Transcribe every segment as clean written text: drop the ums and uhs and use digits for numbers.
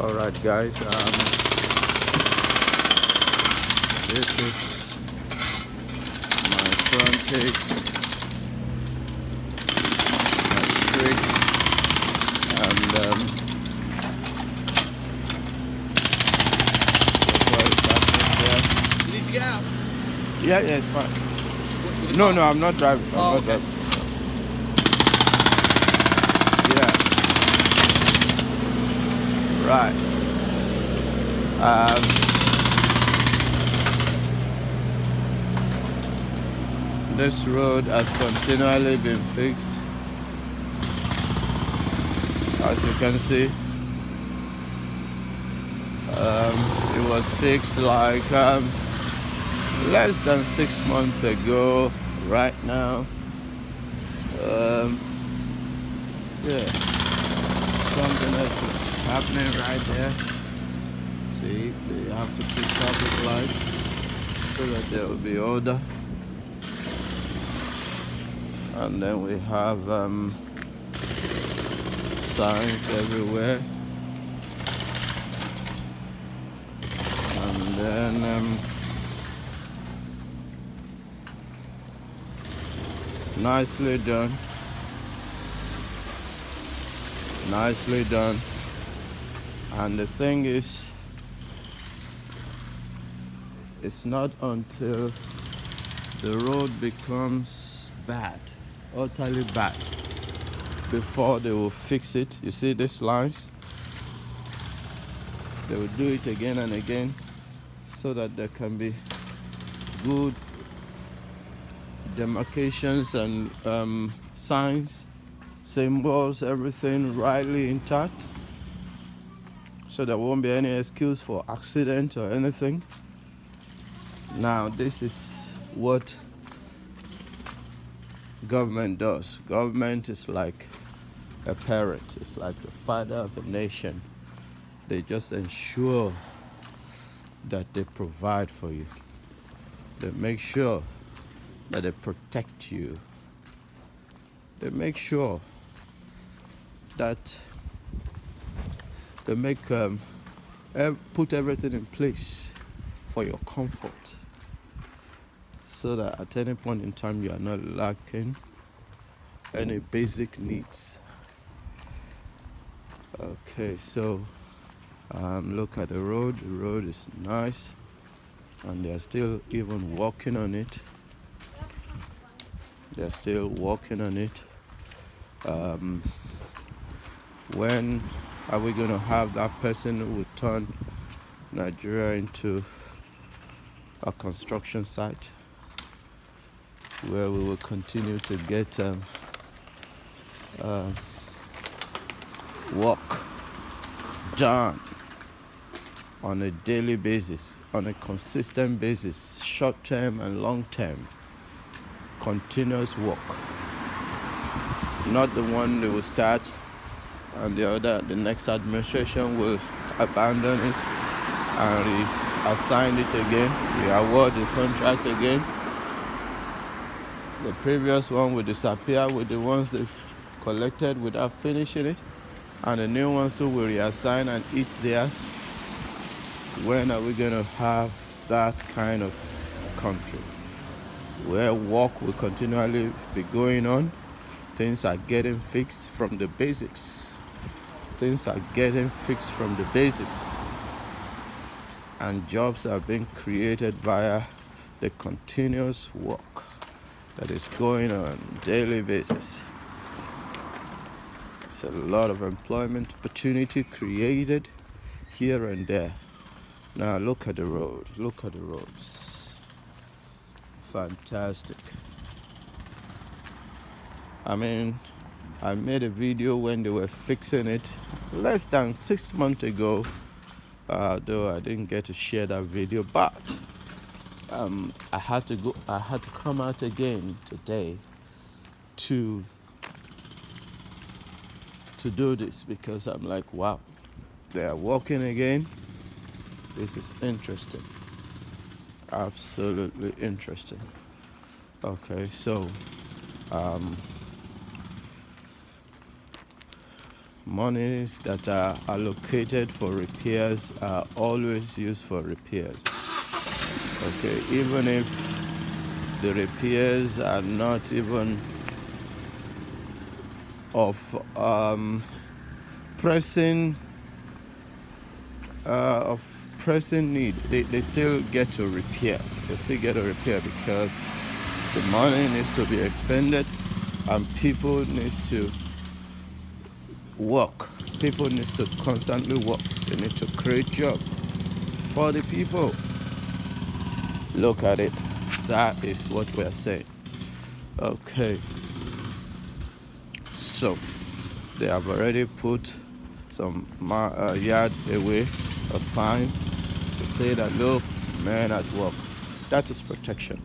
All right, guys. This is my front take, my street, and what is happening there. You need to get out. Yeah, it's fine. With the No, car? I'm not driving. I'm not okay. driving. Yeah. Right. This road has continually been fixed. As you can see, it was fixed like less than 6 months ago. Right now, yeah, something else is happening right there. See, they have to put traffic lights so that there will be order. And then we have signs everywhere. And then nicely done. Nicely done. And the thing is, it's not until the road becomes bad, utterly bad, before they will fix it. You see these lines? They will do it again and again so that there can be good demarcations and signs, symbols, everything rightly intact, so there won't be any excuse for accident or anything. Now, this is what government does. Government is like a parent, it's like the father of a nation. They just ensure that they provide for you. They make sure that they protect you. They make sure that they put everything in place for your comfort, so that at any point in time you are not lacking any basic needs. Okay, so look at the road. The road is nice, and they are still even working on it. They're still working on it. When are we going to have that person who will turn Nigeria into a construction site where we will continue to get work done on a daily basis, on a consistent basis, short term and long term, continuous work, not the one they will start and the next administration will abandon it and reassign it again, re-award the contract again. The previous one will disappear with the ones they've collected without finishing it, and the new ones too will reassign and eat theirs. When are we going to have that kind of country where work will continually be going on? Things are getting fixed from the basics. Things are getting fixed from the basics. And jobs are being created via the continuous work that is going on a daily basis. It's a lot of employment opportunity created here and there. Now look at the roads. Look at the roads. Fantastic. I mean, I made a video when they were fixing it less than 6 months ago, though I didn't get to share that video, but I had to come out again today to do this, because I'm like, wow, they are walking again. This is interesting, absolutely interesting. Okay, so Monies that are allocated for repairs are always used for repairs. Okay, even if the repairs are not even of pressing need, they still get to repair. They still get to repair because the money needs to be expended and people needs to work. People need to constantly work. They need to create jobs for the people. Look at it. That is what we are saying. Okay. So they have already put some yard away, a sign to say that look, men at work. That is protection.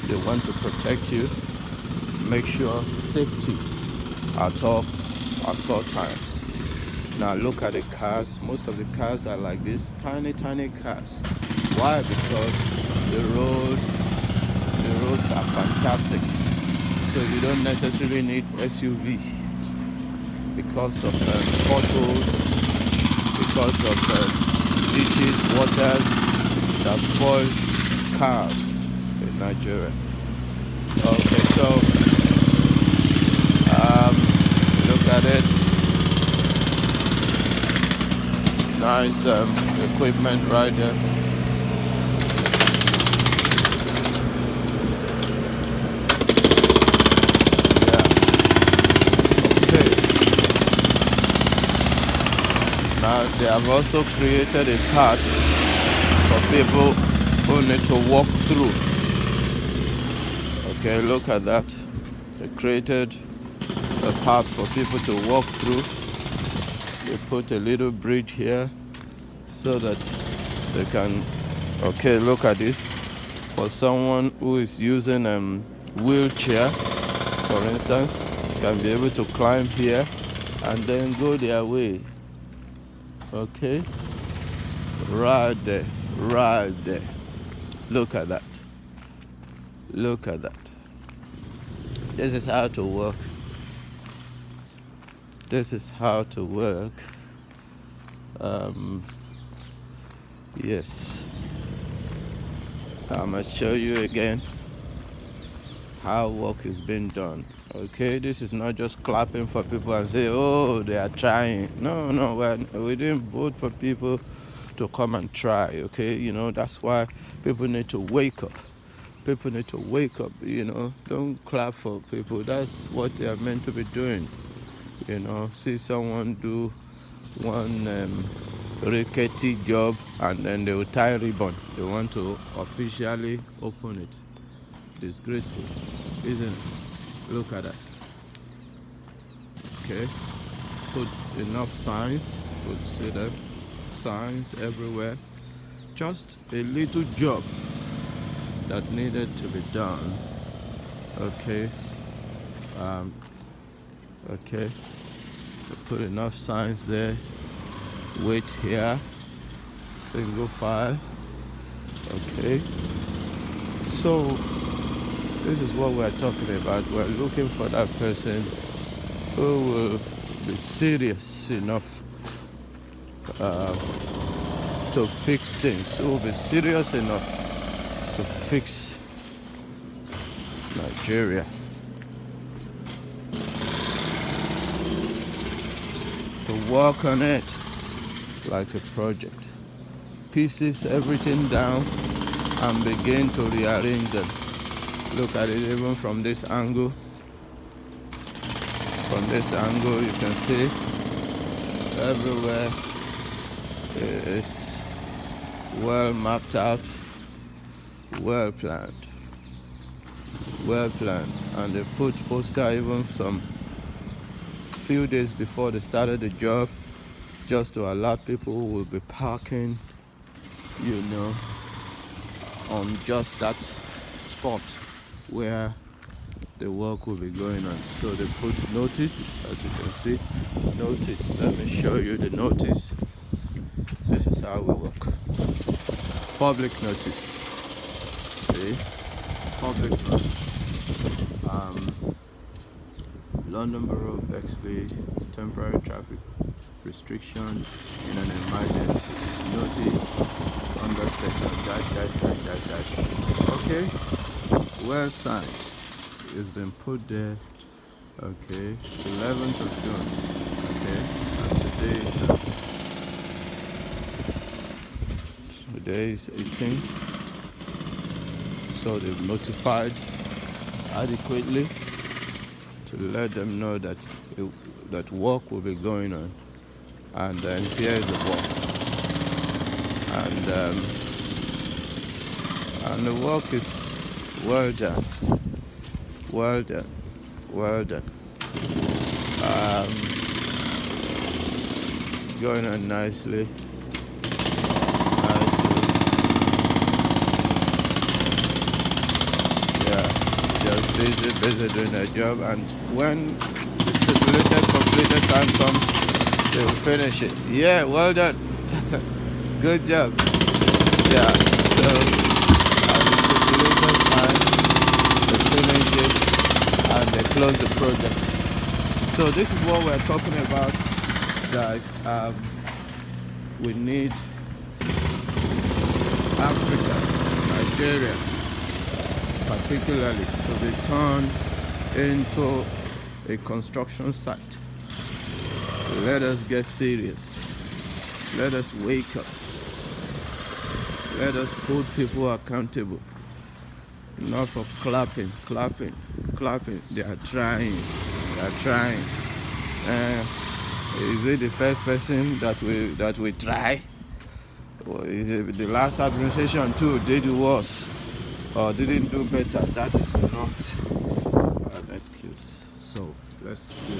They want to protect you. Make sure safety at all times. Now look at the cars. Most of the cars are like this, tiny cars. Why? Because the roads are fantastic. So you don't necessarily need SUV because of potholes, because of ditches, waters that spoils cars in Nigeria. Okay, so look at it. Nice equipment right there. Yeah. Okay. Now they have also created a path for people who need to walk through. Okay, look at that. They created a path for people to walk through. They put a little bridge here so that they can, okay, look at this. For someone who is using a wheelchair, for instance, can be able to climb here and then go their way. Okay, right there. Look at that. This is how to work. Yes, I'm gonna show you again how work is being done. Okay, this is not just clapping for people and say, oh, they are trying. No, we didn't vote for people to come and try. Okay, that's why people need to wake up. Don't clap for people. That's what they are meant to be doing. See someone do one rickety job and then they will tie ribbon. They want to officially open it. Disgraceful, isn't it? Look at that. Okay, put enough signs. See them, signs everywhere. Just a little job that needed to be done. Okay. Okay. Put enough signs there. Wait here. Single file. Okay. So this is what we're talking about. We're looking for that person who will be serious enough to fix things. Who will be serious enough to fix Nigeria. To work on it like a project. Pieces everything down and begin to rearrange them. Look at it even from this angle. From this angle you can see everywhere is well mapped out, well planned. And they put poster even some few days before they started the job, just to alert people who will be parking, on just that spot where the work will be going on. So they put notice, as you can see. Notice. Let me show you the notice. This is how we work. Public notice. See? Public notice. London Borough of Bexley, temporary traffic restriction in an emergency. Notice under section dash. Okay, well signed. It's been put there. Okay, 11th of June. Okay, and today is 18th. So they've notified adequately to let them know that that work will be going on, and then here is the work, and the work is well done, well done, well done. Going on nicely. Just busy doing their job, and when the stipulated completed time comes, they will finish it. Yeah, well done. Good job. Yeah, so at the stipulated time, they finish it and they close the project. So this is what we're talking about, guys. We need Africa, Nigeria particularly, to be turned into a construction site. Let us get serious. Let us wake up. Let us hold people accountable. Enough of clapping. They are trying. Is it the first person that we try? Or is it the last administration too did worse or didn't do better? That is not an excuse. So let's do it.